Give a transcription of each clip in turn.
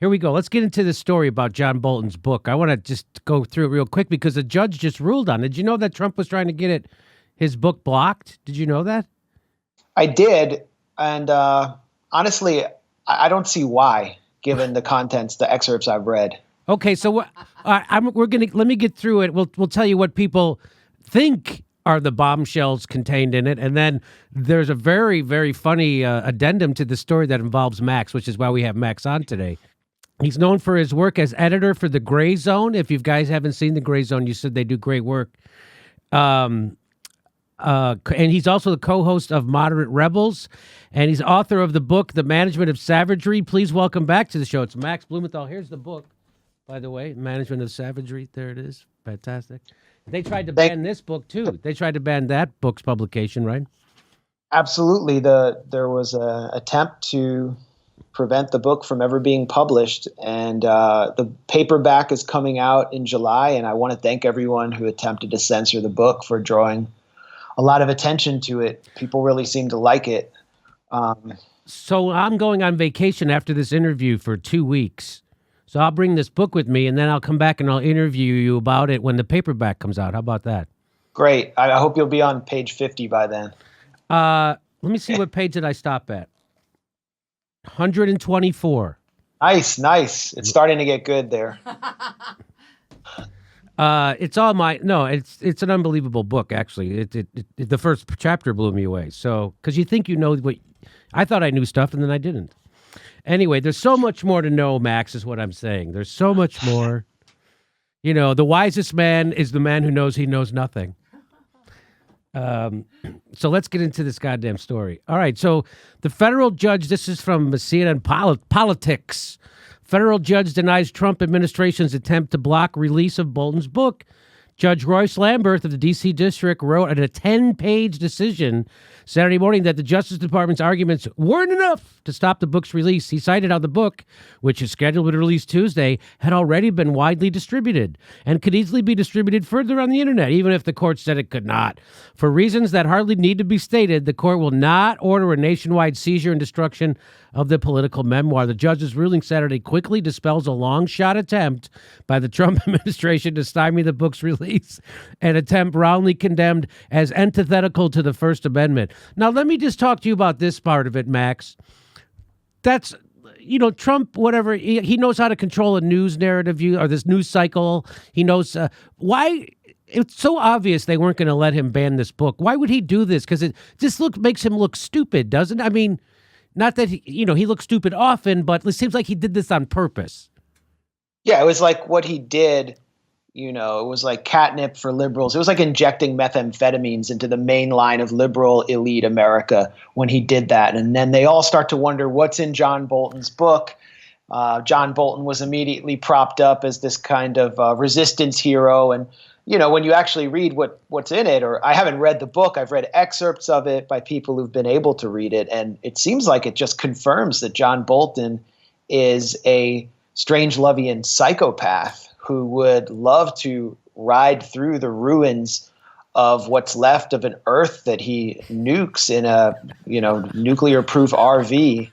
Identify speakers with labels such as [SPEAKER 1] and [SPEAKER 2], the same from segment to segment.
[SPEAKER 1] Here we go. Let's get into the story about John Bolton's book. I want to just go through it real quick because the judge just ruled on it. Did you know that Trump was trying to get his book blocked? Did you know that?
[SPEAKER 2] I did, and honestly, I don't see why, given the contents, the excerpts I've read.
[SPEAKER 1] Okay, so let me get through it. We'll tell you what people think are the bombshells contained in it, and then there's a very, very funny addendum to the story that involves Max, which is why we have Max on today. He's known for his work as editor for The Gray Zone. If you guys haven't seen The Gray Zone, you said they do great work. And he's also the co-host of Moderate Rebels, and he's author of the book, The Management of Savagery. Please welcome back to the show. It's Max Blumenthal. Here's the book, by the way, Management of Savagery. There it is. Fantastic. They tried to ban this book, too. They tried to ban that book's publication, right?
[SPEAKER 2] Absolutely. There was an attempt to prevent the book from ever being published, and the paperback is coming out in July, and I want to thank everyone who attempted to censor the book for drawing a lot of attention to it. People really seem to like it.
[SPEAKER 1] So I'm going on vacation after this interview for 2 weeks. So I'll bring this book with me, and then I'll come back and I'll interview you about it when the paperback comes out. How about that?
[SPEAKER 2] Great. I hope you'll be on page 50 by then.
[SPEAKER 1] Let me see, what page did I stop at? 124.
[SPEAKER 2] Nice. It's starting to get good there.
[SPEAKER 1] It's an unbelievable book, actually. The first chapter blew me away. So, because you think you know what, I thought I knew stuff and then I didn't. Anyway, there's so much more to know, Max, is what I'm saying. There's so much more. You know, the wisest man is the man who knows he knows nothing. So let's get into this goddamn story. All right, so the federal judge, this is from CNN Politics. Federal judge denies Trump administration's attempt to block release of Bolton's book. Judge Royce Lamberth of the D.C. District wrote in a 10-page decision Saturday morning that the Justice Department's arguments weren't enough to stop the book's release. He cited how the book, which is scheduled to release Tuesday, had already been widely distributed and could easily be distributed further on the internet, even if the court said it could not. For reasons that hardly need to be stated, the court will not order a nationwide seizure and destruction of the political memoir. The judge's ruling Saturday quickly dispels a long-shot attempt by the Trump administration to stymie the book's release, an attempt roundly condemned as antithetical to the First Amendment. Now, let me just talk to you about this part of it, Max. That's, Trump, whatever, he knows how to control a news narrative, or this news cycle. He knows why. It's so obvious they weren't going to let him ban this book. Why would he do this? Because it just makes him look stupid, doesn't it? I mean, not that, he looks stupid often, but it seems like he did this on purpose.
[SPEAKER 2] Yeah, it was like what he did, it was like catnip for liberals. It was like injecting methamphetamines into the main line of liberal elite America when he did that. And then they all start to wonder what's in John Bolton's book. John Bolton was immediately propped up as this kind of resistance hero. And, when you actually read what's in it, or I haven't read the book, I've read excerpts of it by people who've been able to read it. And it seems like it just confirms that John Bolton is a Strangelovian psychopath who would love to ride through the ruins of what's left of an Earth that he nukes in a, nuclear-proof RV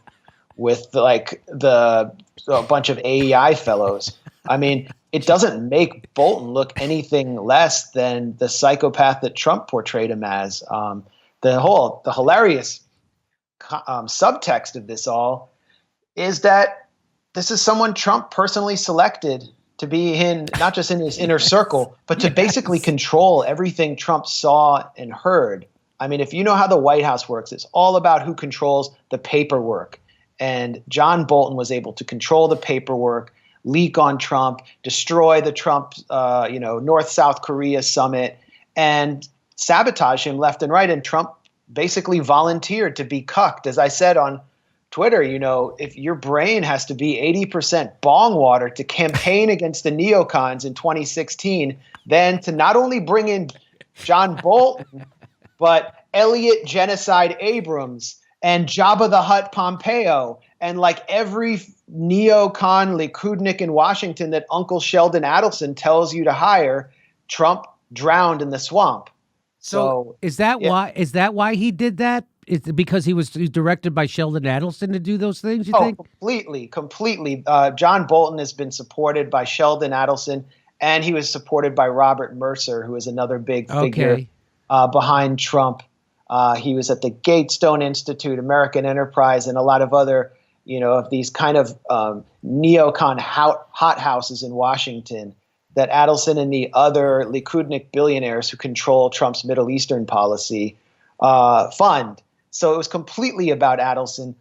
[SPEAKER 2] with a bunch of AEI fellows. I mean, it doesn't make Bolton look anything less than the psychopath that Trump portrayed him as. The hilarious subtext of this all is that this is someone Trump personally selected to be in, not just in his inner circle, but to basically control everything Trump saw and heard. I mean, if you know how the White House works, it's all about who controls the paperwork. And John Bolton was able to control the paperwork, leak on Trump, destroy the Trump, North-South Korea summit, and sabotage him left and right. And Trump basically volunteered to be cucked. As I said on Twitter, if your brain has to be 80% bong water to campaign against the neocons in 2016, then to not only bring in John Bolton, but Elliot Genocide Abrams and Jabba the Hutt Pompeo and every neocon Likudnik in Washington that Uncle Sheldon Adelson tells you to hire, Trump drowned in the swamp.
[SPEAKER 1] So is that why he did that? it's because he's directed by Sheldon Adelson to do those things, you think?
[SPEAKER 2] Completely. John Bolton has been supported by Sheldon Adelson, and he was supported by Robert Mercer, who is another big figure behind Trump. He was at the Gatestone Institute, American Enterprise, and a lot of other, of these kind of neocon hothouses in Washington that Adelson and the other Likudnik billionaires who control Trump's Middle Eastern policy fund. So it was completely about Adelson.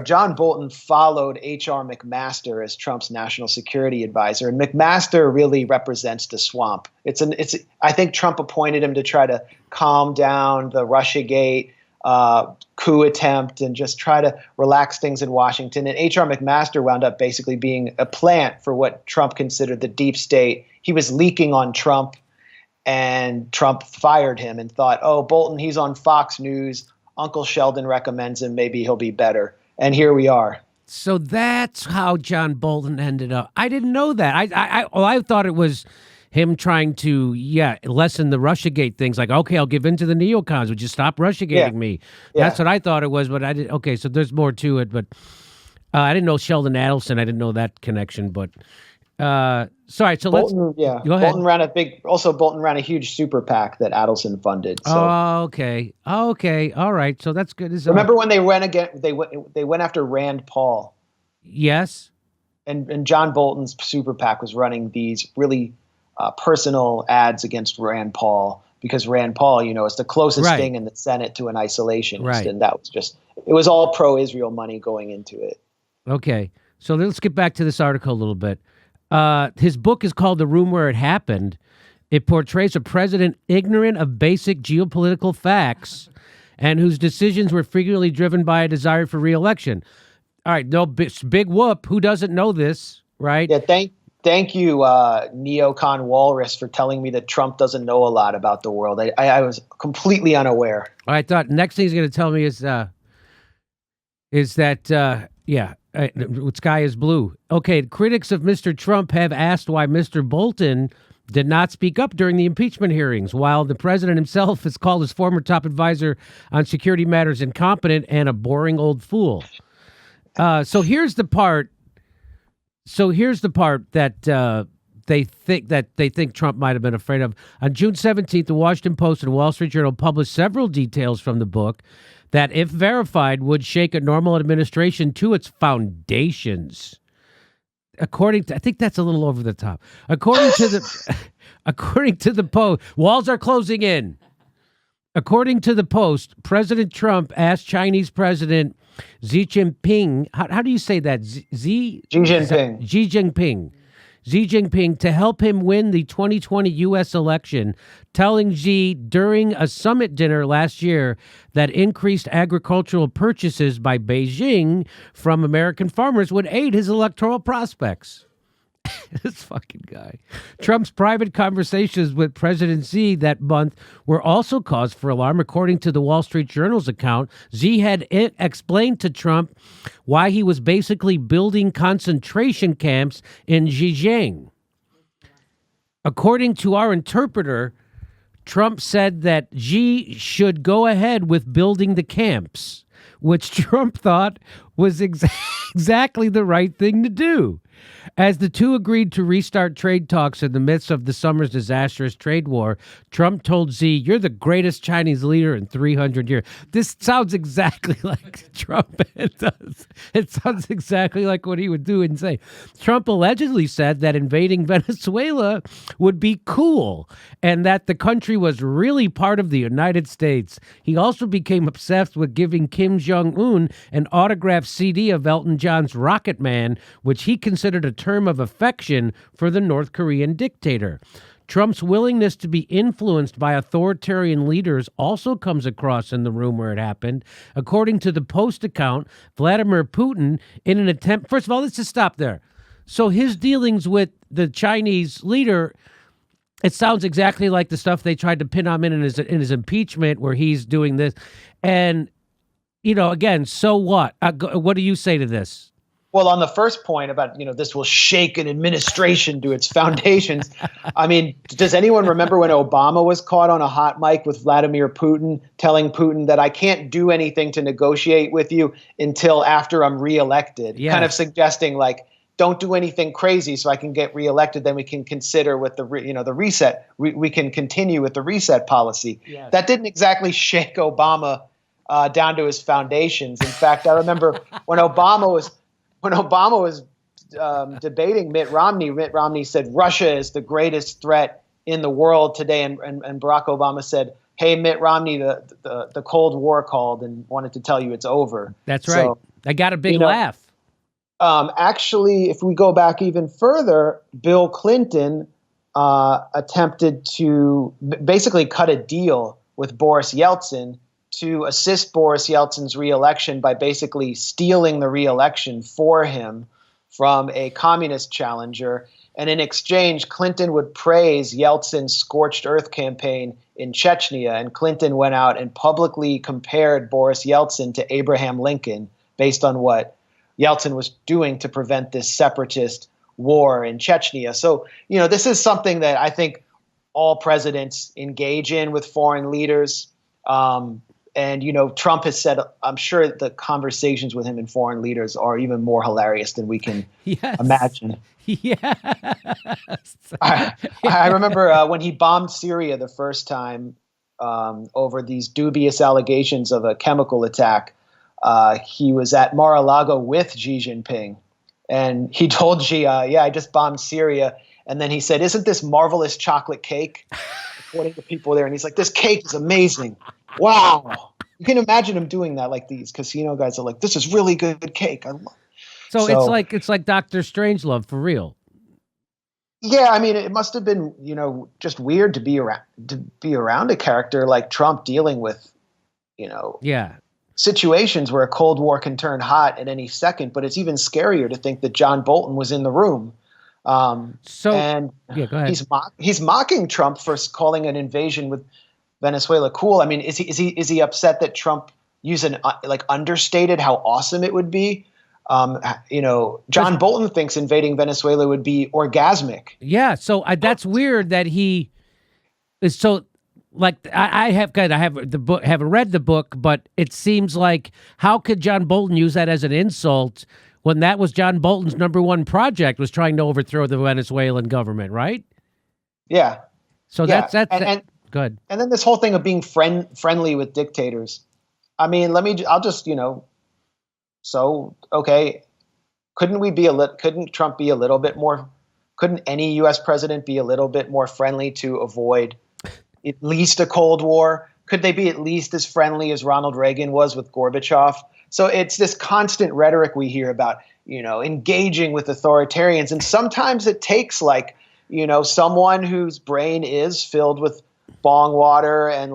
[SPEAKER 2] John Bolton followed H.R. McMaster as Trump's national security advisor, and McMaster really represents the swamp. I think Trump appointed him to try to calm down the Russiagate coup attempt and just try to relax things in Washington. And H.R. McMaster wound up basically being a plant for what Trump considered the deep state. He was leaking on Trump, and Trump fired him and thought, oh, Bolton, he's on Fox News. Uncle Sheldon recommends him. Maybe he'll be better. And here we are.
[SPEAKER 1] So that's how John Bolton ended up. I didn't know that. I thought it was him trying to, lessen the Russiagate things. Like, okay, I'll give in to the neocons. Would you stop Russiagating me? That's what I thought it was, but I didn't. Okay, so there's more to it, but I didn't know Sheldon Adelson. I didn't know that connection, but sorry. So
[SPEAKER 2] Bolton,
[SPEAKER 1] go ahead.
[SPEAKER 2] Bolton ran a huge super PAC that Adelson funded. So.
[SPEAKER 1] Oh, okay. All right. So that's good.
[SPEAKER 2] Remember when they went again? They went after Rand Paul.
[SPEAKER 1] Yes.
[SPEAKER 2] And John Bolton's super PAC was running these really personal ads against Rand Paul because Rand Paul, is the closest thing in the Senate to an isolationist, and that was it was all pro-Israel money going into it.
[SPEAKER 1] Okay. So let's get back to this article a little bit. His book is called The Room Where It Happened. It portrays a president ignorant of basic geopolitical facts and whose decisions were frequently driven by a desire for re-election. All right, no big whoop. Who doesn't know this, right?
[SPEAKER 2] Yeah, thank you, Neocon Walrus, for telling me that Trump doesn't know a lot about the world. I was completely unaware.
[SPEAKER 1] I thought next thing he's going to tell me is that sky is blue. Okay, critics of Mr. Trump have asked why Mr. Bolton did not speak up during the impeachment hearings, while the president himself has called his former top advisor on security matters incompetent and a boring old fool. So here's the part that they think Trump might have been afraid of. On June 17th, the Washington Post and Wall Street Journal published several details from the book that, if verified, would shake a normal administration to its foundations. I think that's a little over the top. According to the Post, walls are closing in. According to the Post, President Trump asked Chinese President Xi Jinping, how do you say that? Xi Jinping. Xi Jinping to help him win the 2020 U.S. election, telling Xi during a summit dinner last year that increased agricultural purchases by Beijing from American farmers would aid his electoral prospects. This fucking guy. Trump's private conversations with President Xi that month were also cause for alarm. According to the Wall Street Journal's account, Xi had explained to Trump why he was basically building concentration camps in Xinjiang. According to our interpreter, Trump said that Xi should go ahead with building the camps, which Trump thought was exactly the right thing to do. As the two agreed to restart trade talks in the midst of the summer's disastrous trade war, Trump told Xi, "You're the greatest Chinese leader in 300 years." This sounds exactly like Trump. It does. It sounds exactly like what he would do and say. Trump allegedly said that invading Venezuela would be cool and that the country was really part of the United States. He also became obsessed with giving Kim Jong-un an autographed CD of Elton John's Rocket Man, which he considered a term of affection for the North Korean dictator. Trump's willingness to be influenced by authoritarian leaders also comes across in the room where it happened. According to the Post account, Vladimir Putin, in an attempt... First of all, let's just stop there. So his dealings with the Chinese leader, it sounds exactly like the stuff they tried to pin him in his impeachment, where he's doing this. And, again, so what? What do you say to this?
[SPEAKER 2] Well, on the first point about, this will shake an administration to its foundations. I mean, does anyone remember when Obama was caught on a hot mic with Vladimir Putin, telling Putin that I can't do anything to negotiate with you until after I'm reelected?
[SPEAKER 1] Yes.
[SPEAKER 2] Kind of suggesting like, don't do anything crazy so I can get reelected. Then we can consider with the reset. We can continue with the reset policy.
[SPEAKER 1] Yes.
[SPEAKER 2] That didn't exactly shake Obama down to his foundations. In fact, I remember when Obama was debating Mitt Romney said Russia is the greatest threat in the world today, and Barack Obama said, "Hey, Mitt Romney, the Cold War called and wanted to tell you it's over."
[SPEAKER 1] That's right. So, I got a big laugh.
[SPEAKER 2] Actually, if we go back even further, Bill Clinton attempted to basically cut a deal with Boris Yeltsin to assist Boris Yeltsin's reelection by basically stealing the reelection for him from a communist challenger. And in exchange, Clinton would praise Yeltsin's scorched earth campaign in Chechnya. And Clinton went out and publicly compared Boris Yeltsin to Abraham Lincoln based on what Yeltsin was doing to prevent this separatist war in Chechnya. So, this is something that I think all presidents engage in with foreign leaders. And, Trump has said, I'm sure the conversations with him and foreign leaders are even more hilarious than we can imagine.
[SPEAKER 1] Yes.
[SPEAKER 2] I remember when he bombed Syria the first time over these dubious allegations of a chemical attack. He was at Mar-a-Lago with Xi Jinping. And he told Xi, I just bombed Syria. And then he said, isn't this marvelous chocolate cake? According to people there. And he's like, this cake is amazing. Wow. You can imagine him doing that, like these casino guys are like, this is really good cake. I love it.
[SPEAKER 1] So it's like Dr. Strangelove for real.
[SPEAKER 2] Yeah, I mean, it must have been, just weird to be around a character like Trump dealing with, situations where a Cold War can turn hot at any second. But it's even scarier to think that John Bolton was in the room.
[SPEAKER 1] Go ahead.
[SPEAKER 2] He's mocking Trump for calling an invasion with Venezuela cool. I mean, is he upset that Trump understated how awesome it would be? John Bolton thinks invading Venezuela would be orgasmic.
[SPEAKER 1] Yeah, so that's weird that he is so like I have the book, haven't read the book, but it seems like how could John Bolton use that as an insult when that was John Bolton's number one project, was trying to overthrow the Venezuelan government, right?
[SPEAKER 2] Yeah.
[SPEAKER 1] So that's good. And
[SPEAKER 2] then this whole thing of being friendly with dictators. I mean, okay, couldn't Trump be a little bit more, couldn't any U.S. president be a little bit more friendly to avoid at least a Cold War? Could they be at least as friendly as Ronald Reagan was with Gorbachev? So it's this constant rhetoric we hear about, engaging with authoritarians. And sometimes it takes someone whose brain is filled with bong water and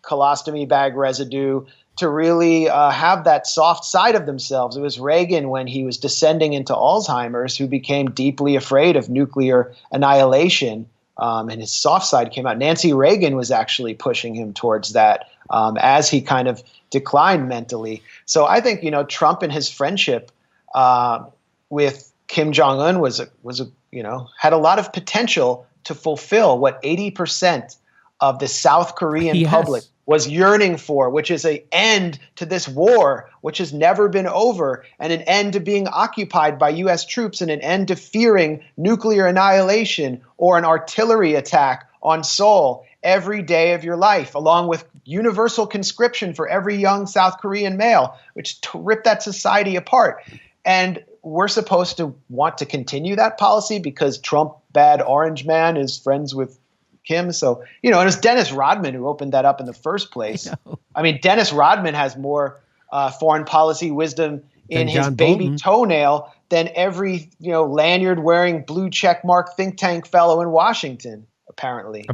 [SPEAKER 2] colostomy bag residue to really have that soft side of themselves. It was Reagan when he was descending into Alzheimer's who became deeply afraid of nuclear annihilation. And his soft side came out. Nancy Reagan was actually pushing him towards that as he kind of declined mentally. So I think, Trump and his friendship with Kim Jong-un had a lot of potential to fulfill what 80% of the South Korean public was yearning for, which is an end to this war, which has never been over, and an end to being occupied by U.S. troops, and an end to fearing nuclear annihilation or an artillery attack on Seoul every day of your life, along with universal conscription for every young South Korean male, which ripped that society apart. And we're supposed to want to continue that policy because Trump, bad orange man, is friends with Kim. So, and it was Dennis Rodman who opened that up in the first place. I mean, Dennis Rodman has more foreign policy wisdom in his baby toenail than every, lanyard wearing blue check mark think tank fellow in Washington, apparently.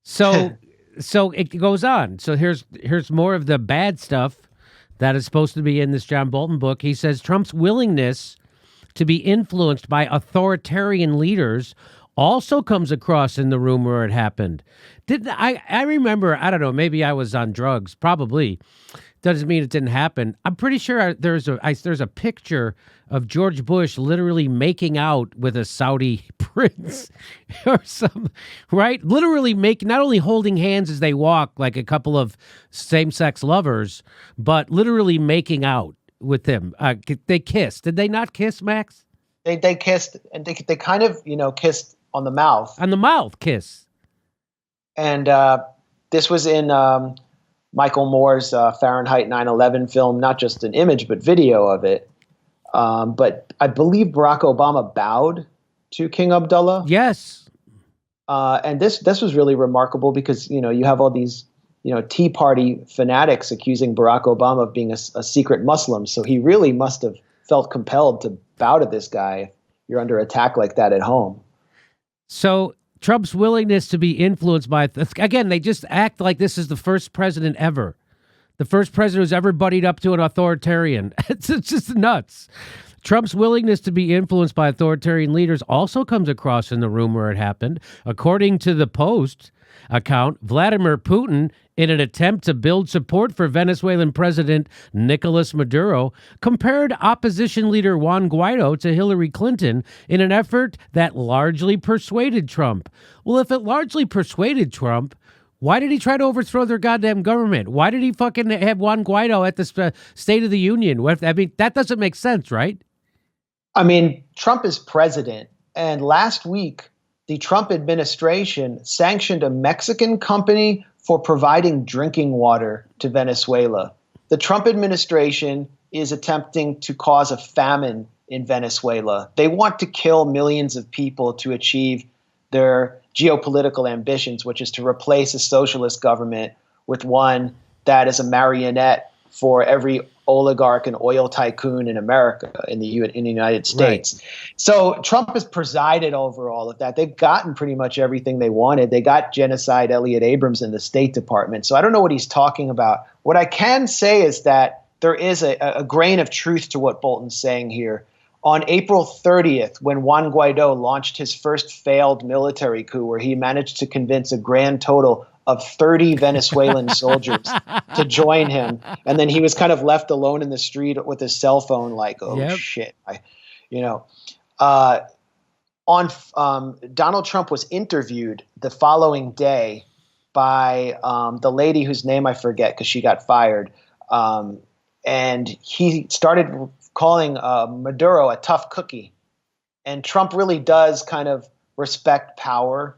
[SPEAKER 2] So it goes on. So here's more of the bad stuff that is supposed to be in this John Bolton book. He says Trump's willingness to be influenced by authoritarian leaders
[SPEAKER 1] also comes across in the room where it happened. Didn't I remember, I don't know, maybe I was on drugs, probably. Doesn't mean it didn't happen. I'm pretty sure there's a picture of George Bush literally making out with a Saudi prince or some, right? Literally not only holding hands as they walk like a couple of same-sex lovers, but literally making out with him. They kissed. Did they not kiss, Max?
[SPEAKER 2] They kissed, and they kind of, kissed on the mouth.
[SPEAKER 1] On the mouth kiss.
[SPEAKER 2] And this was in Michael Moore's Fahrenheit 9/11 film, not just an image, but video of it. But I believe Barack Obama bowed to King Abdullah.
[SPEAKER 1] Yes.
[SPEAKER 2] And this was really remarkable because, you have all these, Tea Party fanatics accusing Barack Obama of being a secret Muslim. So he really must have felt compelled to bow to this guy if you're under attack like that at home.
[SPEAKER 1] So Trump's willingness to be influenced by, again, they just act like this is the first president ever. The first president who's ever buddied up to an authoritarian. It's just nuts. Trump's willingness to be influenced by authoritarian leaders also comes across in the room where it happened. According to the Post account, Vladimir Putin, in an attempt to build support for Venezuelan President Nicolas Maduro, compared opposition leader Juan Guaido to Hillary Clinton in an effort that largely persuaded Trump. Well, if it largely persuaded Trump, why did he try to overthrow their goddamn government? Why did he fucking have Juan Guaido at the State of the Union? I mean, that doesn't make sense, right?
[SPEAKER 2] I mean, Trump is president, and last week, the Trump administration sanctioned a Mexican company for providing drinking water to Venezuela. The Trump administration is attempting to cause a famine in Venezuela. They want to kill millions of people to achieve their geopolitical ambitions, which is to replace a socialist government with one that is a marionette for every oligarch and oil tycoon in America, in the United States. Right. So Trump has presided over all of that. They've gotten pretty much everything they wanted. They got genocide Elliot Abrams in the State Department. So I don't know what he's talking about. What I can say is that there is a grain of truth to what Bolton's saying here. On April 30th, when Juan Guaido launched his first failed military coup, where he managed to convince a grand total of 30 Venezuelan soldiers to join him, and then he was kind of left alone in the street with his cell phone, like, oh shit, Donald Trump was interviewed the following day by the lady whose name I forget because she got fired, and he started calling Maduro a tough cookie. And Trump really does kind of respect power.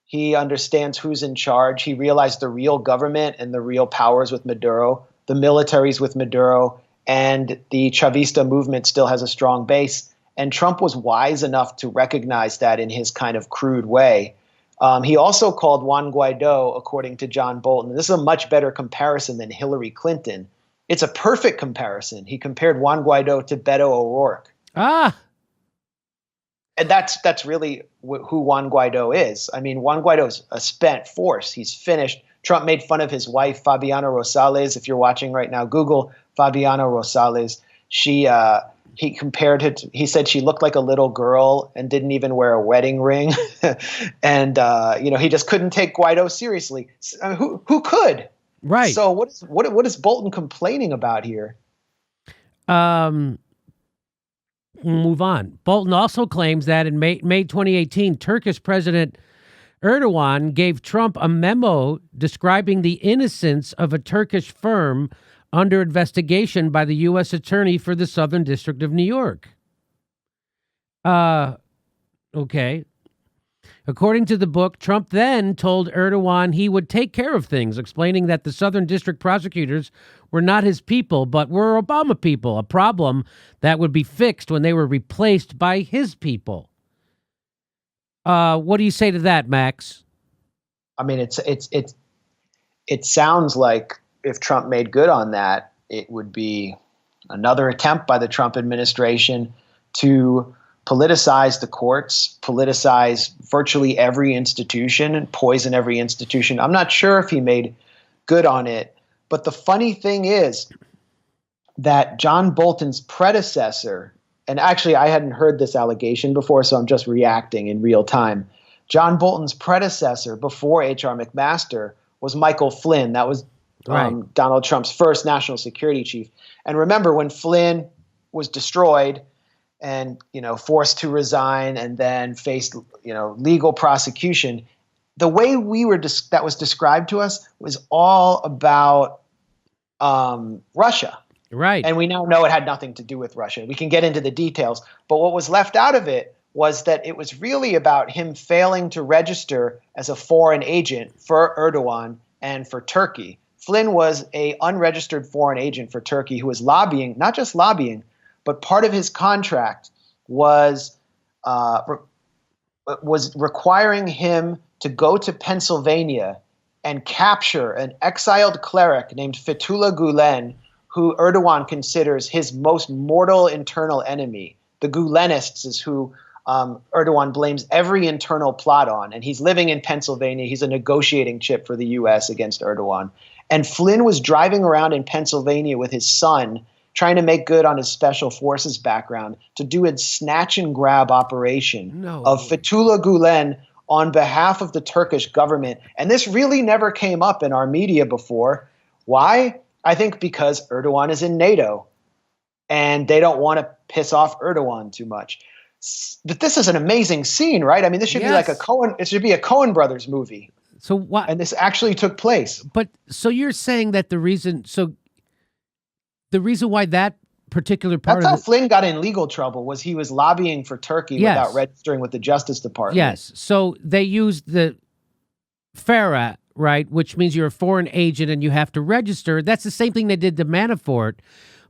[SPEAKER 2] He understands who's in charge. He realized the real government and the real powers with Maduro, the military's with Maduro, and the Chavista movement still has a strong base. And Trump was wise enough to recognize that in his kind of crude way. He also called Juan Guaido, according to John Bolton, this is a much better comparison than Hillary Clinton. It's a perfect comparison. He compared Juan Guaido to Beto O'Rourke. And that's really who Juan Guaido is. I mean, Juan Guaido's a spent force. He's finished. Trump made fun of his wife, Fabiana Rosales. If you're watching right now, Google Fabiana Rosales. He compared her he said she looked like a little girl and didn't even wear a wedding ring. And, he just couldn't take Guaido seriously. I mean, who could? Right. So what is Bolton complaining about here?
[SPEAKER 1] We'll move on. Bolton also claims that in May 2018, Turkish President Erdogan gave Trump a memo describing the innocence of a Turkish firm under investigation by the U.S. Attorney for the Southern District of New York. Okay. According to the book, Trump then told Erdogan he would take care of things, explaining that the Southern District prosecutors were not his people, but were Obama people, a problem that would be fixed when they were replaced by his people. What do you say to that, Max?
[SPEAKER 2] I mean, it sounds like if Trump made good on that, it would be another attempt by the Trump administration to politicize the courts, politicize virtually every institution, and poison every institution. I'm not sure if he made good on it. But the funny thing is that John Bolton's predecessor, and actually I hadn't heard this allegation before, so I'm just reacting in real time. John Bolton's predecessor before H.R. McMaster was Michael Flynn. That was Donald Trump's first national security chief. And remember, when Flynn was destroyed and, forced to resign and then faced, legal prosecution, the way that was described to us was all about Russia.
[SPEAKER 1] Right.
[SPEAKER 2] And we now know it had nothing to do with Russia. We can get into the details. But what was left out of it was that it was really about him failing to register as a foreign agent for Erdogan and for Turkey. Flynn was an unregistered foreign agent for Turkey who was lobbying, not just lobbying, but part of his contract was requiring him to go to Pennsylvania and capture an exiled cleric named Fethullah Gulen, who Erdogan considers his most mortal internal enemy. The Gulenists is who Erdogan blames every internal plot on, and he's living in Pennsylvania. He's a negotiating chip for the U.S. against Erdogan. And Flynn was driving around in Pennsylvania with his son, trying to make good on his special forces background to do a snatch and grab operation of Fethullah Gulen on behalf of the Turkish government. And this really never came up in our media before. Why? I think because Erdogan is in NATO and they don't want to piss off Erdogan too much. But this is an amazing scene, right? I mean, this should be like it should be a Coen brothers movie.
[SPEAKER 1] So what?
[SPEAKER 2] And this actually took place.
[SPEAKER 1] But so you're saying that the reason why that particular part
[SPEAKER 2] That's how Flynn got in legal trouble was he was lobbying for Turkey without registering with the Justice Department.
[SPEAKER 1] Yes. So they used the FARA, right, which means you're a foreign agent and you have to register. That's the same thing they did to Manafort.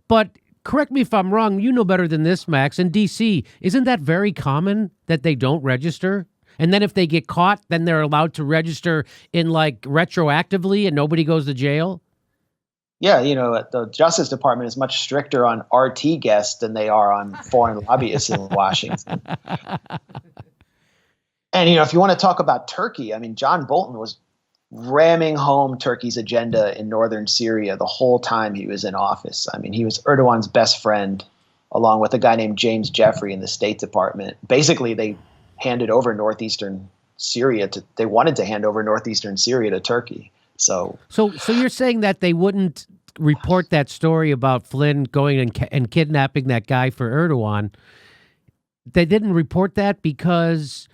[SPEAKER 1] But correct me if I'm wrong, you know better than this, Max. In D.C., isn't that very common that they don't register? And then if they get caught, then they're allowed to register in retroactively and nobody goes to jail?
[SPEAKER 2] Yeah, the Justice Department is much stricter on RT guests than they are on foreign lobbyists in Washington. And, if you want to talk about Turkey, I mean, John Bolton was ramming home Turkey's agenda in northern Syria the whole time he was in office. I mean, he was Erdogan's best friend, along with a guy named James Jeffrey in the State Department. Basically, they handed over northeastern Syria they wanted to hand over northeastern Syria to Turkey. So you're saying that they wouldn't
[SPEAKER 1] report that story about Flynn going and kidnapping that guy for Erdogan. They didn't report that because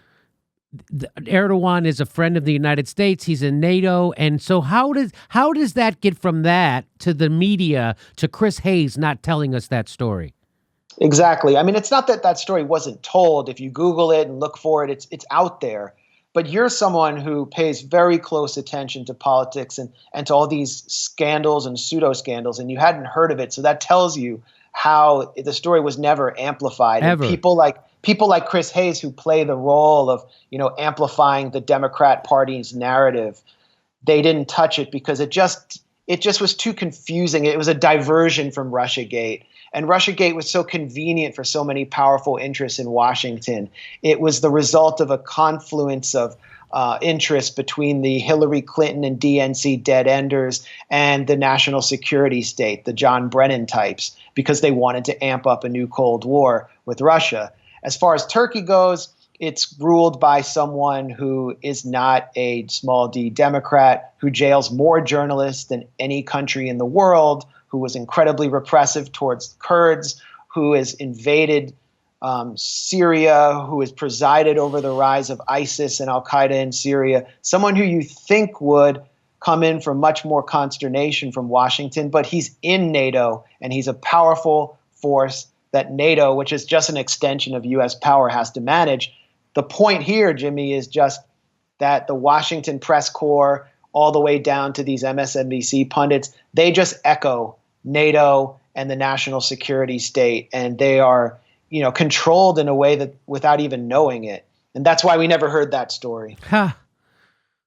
[SPEAKER 1] Erdogan is a friend of the United States. He's in NATO. And so how does that get from that to the media to Chris Hayes not telling us that story?
[SPEAKER 2] Exactly. I mean, it's not that story wasn't told. If you Google it and look for it, it's out there. But you're someone who pays very close attention to politics and to all these scandals and pseudo scandals, and you hadn't heard of it. So that tells you how the story was never amplified.
[SPEAKER 1] Ever.
[SPEAKER 2] And people like Chris Hayes, who play the role of amplifying the Democrat Party's narrative, they didn't touch it because it just was too confusing. It was a diversion from Russiagate. And Russiagate was so convenient for so many powerful interests in Washington. It was the result of a confluence of interests between the Hillary Clinton and DNC dead-enders and the national security state, the John Brennan types, because they wanted to amp up a new Cold War with Russia. As far as Turkey goes, it's ruled by someone who is not a small d Democrat, who jails more journalists than any country in the world, who was incredibly repressive towards Kurds, who has invaded Syria, who has presided over the rise of ISIS and al-Qaeda in Syria, someone who you think would come in for much more consternation from Washington, but he's in NATO and he's a powerful force that NATO, which is just an extension of U.S. power, has to manage. The point here, Jimmy, is just that the Washington press corps, all the way down to these MSNBC pundits, they just echo NATO and the national security state, and they are, controlled in a way that without even knowing it. And that's why we never heard that story.
[SPEAKER 1] Huh.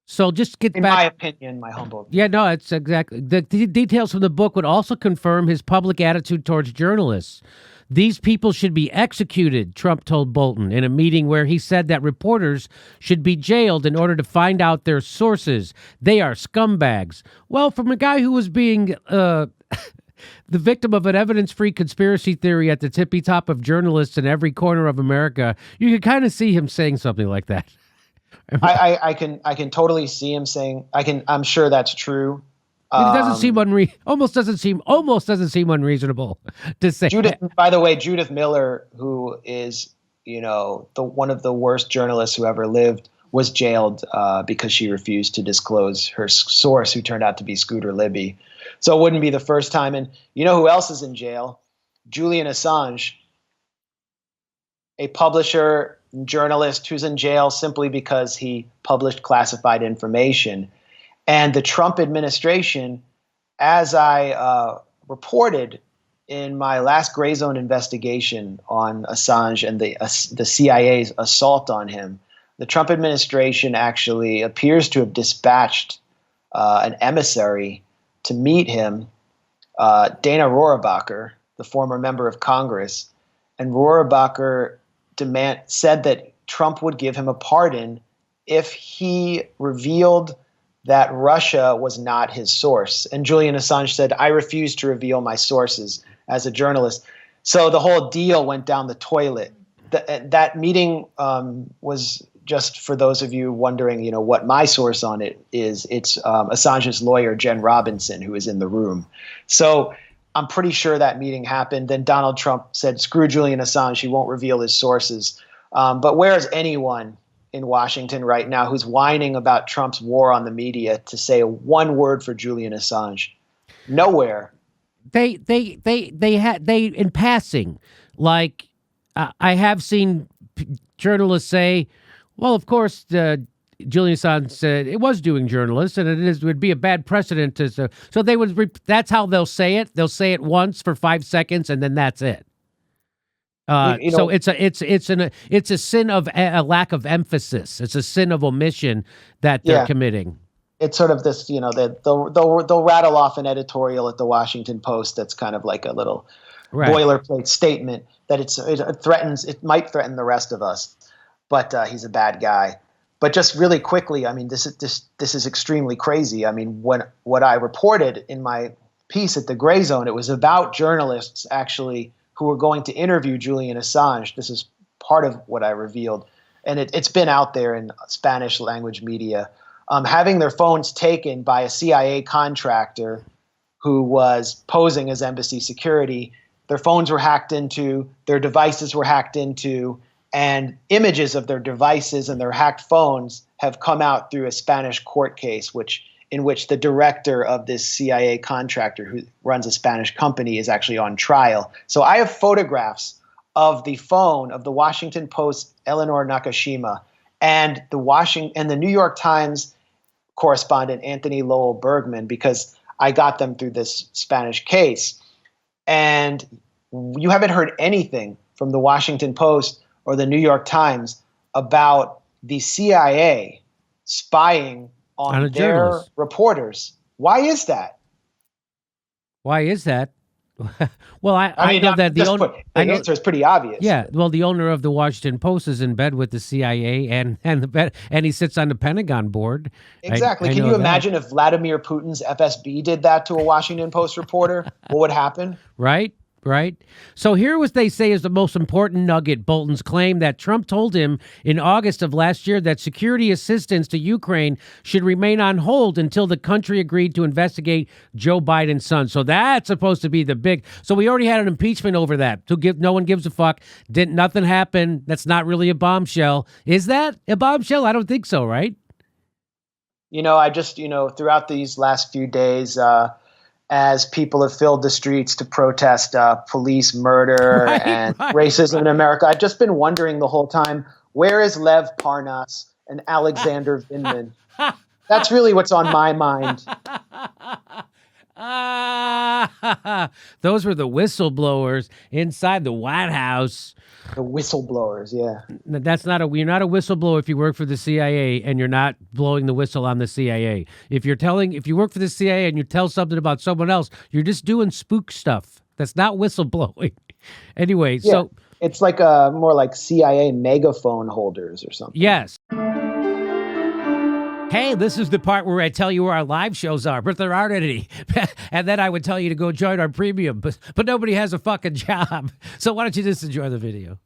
[SPEAKER 1] So just get
[SPEAKER 2] in
[SPEAKER 1] back.
[SPEAKER 2] my opinion, my humble opinion.
[SPEAKER 1] Yeah, no, it's exactly. The details from the book would also confirm his public attitude towards journalists. These people should be executed, Trump told Bolton in a meeting where he said that reporters should be jailed in order to find out their sources. They are scumbags. Well, from a guy who was being the victim of an evidence-free conspiracy theory at the tippy top of journalists in every corner of America, you could kind of see him saying something like that.
[SPEAKER 2] I can totally see him saying I'm sure that's true.
[SPEAKER 1] I mean, it doesn't seem almost doesn't seem unreasonable to say.
[SPEAKER 2] By the way, Judith Miller, who is, one of the worst journalists who ever lived, was jailed because she refused to disclose her source, who turned out to be Scooter Libby. So it wouldn't be the first time. And you know who else is in jail? Julian Assange, a publisher, journalist who's in jail simply because he published classified information. And the Trump administration, as I reported in my last Gray Zone investigation on Assange and the CIA's assault on him, the Trump administration actually appears to have dispatched an emissary to meet him, Dana Rohrabacher, the former member of Congress. And Rohrabacher said that Trump would give him a pardon if he revealed that Russia was not his source. And Julian Assange said, I refuse to reveal my sources as a journalist. So the whole deal went down the toilet. That meeting was, just for those of you wondering, what my source on it is, it's Assange's lawyer, Jen Robinson, who is in the room. So I'm pretty sure that meeting happened. Then Donald Trump said, screw Julian Assange, he won't reveal his sources. But where is anyone in Washington right now who's whining about Trump's war on the media to say one word for Julian Assange? Nowhere.
[SPEAKER 1] They in passing, like I have seen journalists say, well, of course, Julian Assange said it was doing journalists, and it would be a bad precedent to. So they would. That's how they'll say it. They'll say it once for 5 seconds, and then that's it. So it's a sin of a lack of emphasis. It's a sin of omission that they're committing.
[SPEAKER 2] It's sort of this, they'll rattle off an editorial at the Washington Post that's kind of like a little boilerplate statement that it might threaten the rest of us, but he's a bad guy. But just really quickly, I mean, this is extremely crazy. I mean, what I reported in my piece at the Gray Zone, it was about journalists actually who were going to interview Julian Assange. This is part of what I revealed, and it's been out there in Spanish language media, having their phones taken by a CIA contractor who was posing as embassy security. Their phones were hacked into, their devices were hacked into, and images of their devices and their hacked phones have come out through a Spanish court case, in which the director of this CIA contractor who runs a Spanish company is actually on trial. So I have photographs of the phone of the Washington Post Eleanor Nakashima and the New York Times correspondent Anthony Lowell Bergman, because I got them through this Spanish case. And you haven't heard anything from the Washington Post or the New York Times about the CIA spying on their reporters. Why is that?
[SPEAKER 1] Why is that? Well, I know that the
[SPEAKER 2] answer is pretty obvious.
[SPEAKER 1] Yeah, well, the owner of the Washington Post is in bed with the CIA and he sits on the Pentagon board.
[SPEAKER 2] Exactly. Can you imagine if Vladimir Putin's FSB did that to a Washington Post reporter? What would happen?
[SPEAKER 1] Right. So here what they say is the most important nugget. Bolton's claim that Trump told him in August of last year that security assistance to Ukraine should remain on hold until the country agreed to investigate Joe Biden's son. So that's supposed to be the big. So we already had an impeachment over that. No one gives a fuck. Nothing happened. That's not really a bombshell. Is that a bombshell? I don't think so, right?
[SPEAKER 2] I just, throughout these last few days, as people have filled the streets to protest police murder and racism in America, I've just been wondering the whole time, where is Lev Parnas and Alexander Vindman? That's really what's on my mind.
[SPEAKER 1] Those were the whistleblowers inside the White House.
[SPEAKER 2] The whistleblowers, yeah.
[SPEAKER 1] You're not a whistleblower if you work for the CIA and you're not blowing the whistle on the CIA. If you work for the CIA and you tell something about someone else, you're just doing spook stuff. That's not whistleblowing. Anyway,
[SPEAKER 2] yeah,
[SPEAKER 1] so
[SPEAKER 2] it's like more like CIA megaphone holders or something.
[SPEAKER 1] Yes. Hey, this is the part where I tell you where our live shows are, but there aren't any. And then I would tell you to go join our premium, but nobody has a fucking job. So why don't you just enjoy the video?